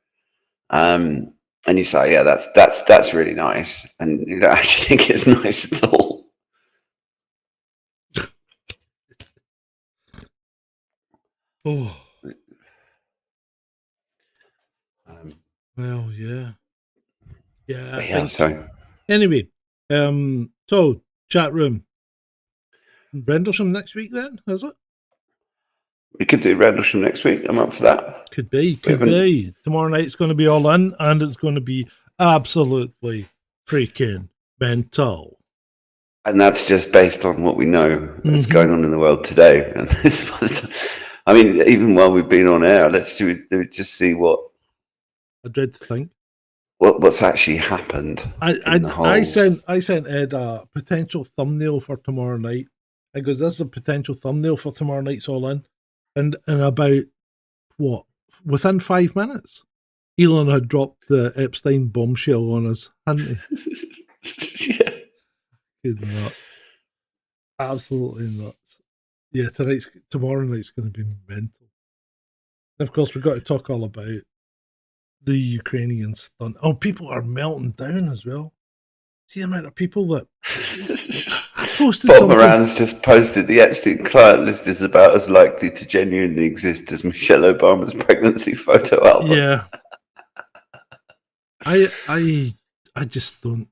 And you say, yeah, that's really nice, and you don't actually think it's nice at all. Oh. Well, yeah. So anyway, so chat room. Rendlesham next week then, is it? We could do Rendlesham next week. I'm up for that. Could be. Tomorrow night's going to be all in, and it's going to be absolutely freaking mental. And that's just based on what we know is going on in the world today. And I mean, even while we've been on air, let's just see what. I dread to think what's actually happened. I sent Ed a potential thumbnail for tomorrow night. I goes, "This is a potential thumbnail for tomorrow night's All In," And about what? Within 5 minutes, Elon had dropped the Epstein bombshell on us, hadn't he? Yeah. Good nuts. Absolutely nuts. Yeah, tomorrow night's going to be mental. And of course, we've got to talk all about the Ukrainian stunt. Oh, people are melting down as well. See the amount of people that I posted Bob something. Moran's just posted the Epstein client list is about as likely to genuinely exist as Michelle Obama's pregnancy photo album. Yeah. I just don't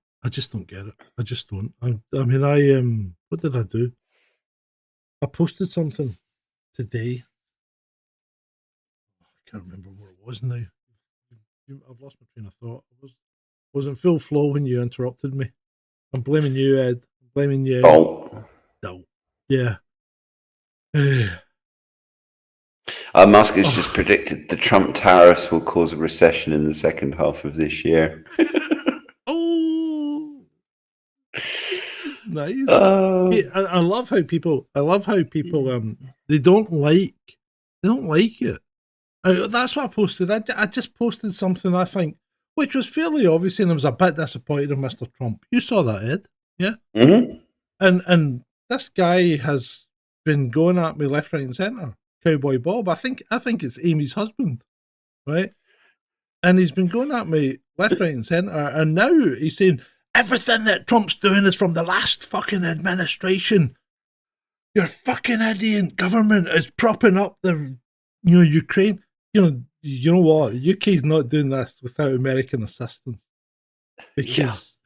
get it. I just don't. I mean, what did I do? I posted something today. I can't remember where it was now. I've lost my train of thought. I was in full flow when you interrupted me. I'm blaming you, Ed. I'm blaming you. Oh. No. Yeah. Musk has just predicted the Trump tariffs will cause a recession in the second half of this year. Oh, it's nice. Oh. I love how people. They don't like it. That's what I posted. I just posted something I think, which was fairly obvious, and I was a bit disappointed in Mr. Trump. You saw that, Ed? Yeah. Mm-hmm. And this guy has been going at me left, right, and centre. Cowboy Bob. I think it's Amy's husband, right? And he's been going at me left, right, and centre. And now he's saying everything that Trump's doing is from the last fucking administration. Your fucking idiot government is propping up the, Ukraine. You know what? UK's not doing this without American assistance, because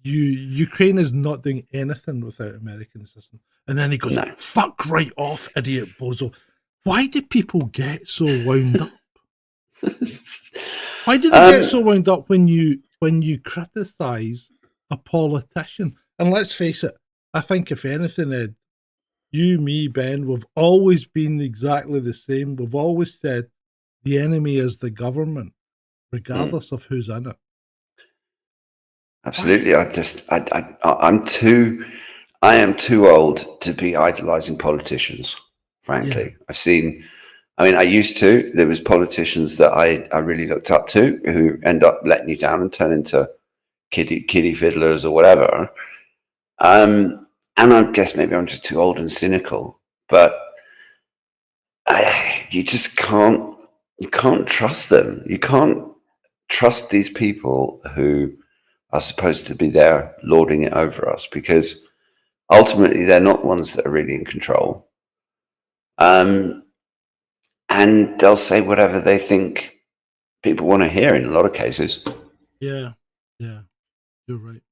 Ukraine is not doing anything without American assistance. And then he goes, No. "Fuck right off, idiot bozo." Why do people get so wound up? Why do they get so wound up when you criticise a politician? And let's face it, I think if anything, Ed, you, me, Ben, we've always been exactly the same. We've always said the enemy is the government, regardless of who's in it. Absolutely. I am too old to be idolizing politicians, frankly. Yeah. I used to. There was politicians that I really looked up to who end up letting you down and turn into kiddie fiddlers or whatever. And I guess maybe I'm just too old and cynical, but you just can't trust them. You can't trust these people who are supposed to be there lording it over us, because ultimately they're not the ones that are really in control. And they'll say whatever they think people want to hear in a lot of cases. Yeah, you're right.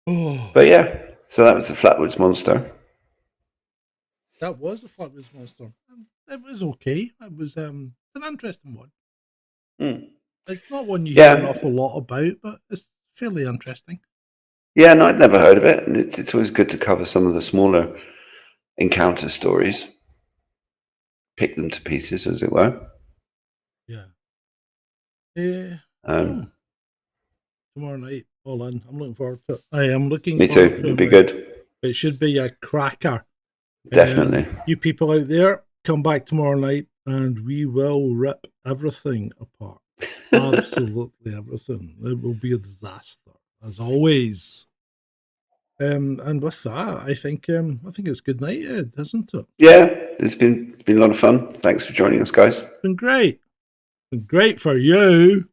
Oh. But yeah, so that was the Flatwoods monster. That was the Flatwoods monster. It was okay. It was an interesting one. Mm. It's not one you hear an awful lot about, but it's fairly interesting. Yeah, no, I'd never heard of it. And it's always good to cover some of the smaller encounter stories. Pick them to pieces, as it were. Yeah. Tomorrow night, all in. I'm looking forward to it. I am looking Me forward too. to It'd be good. It should be a cracker. Definitely. You people out there, come back tomorrow night and we will rip everything apart. Absolutely everything. It will be a disaster, as always. And with that, I think it's good night, Ed, isn't it? Yeah, it's been a lot of fun. Thanks for joining us, guys. It's been great. It's been great for you.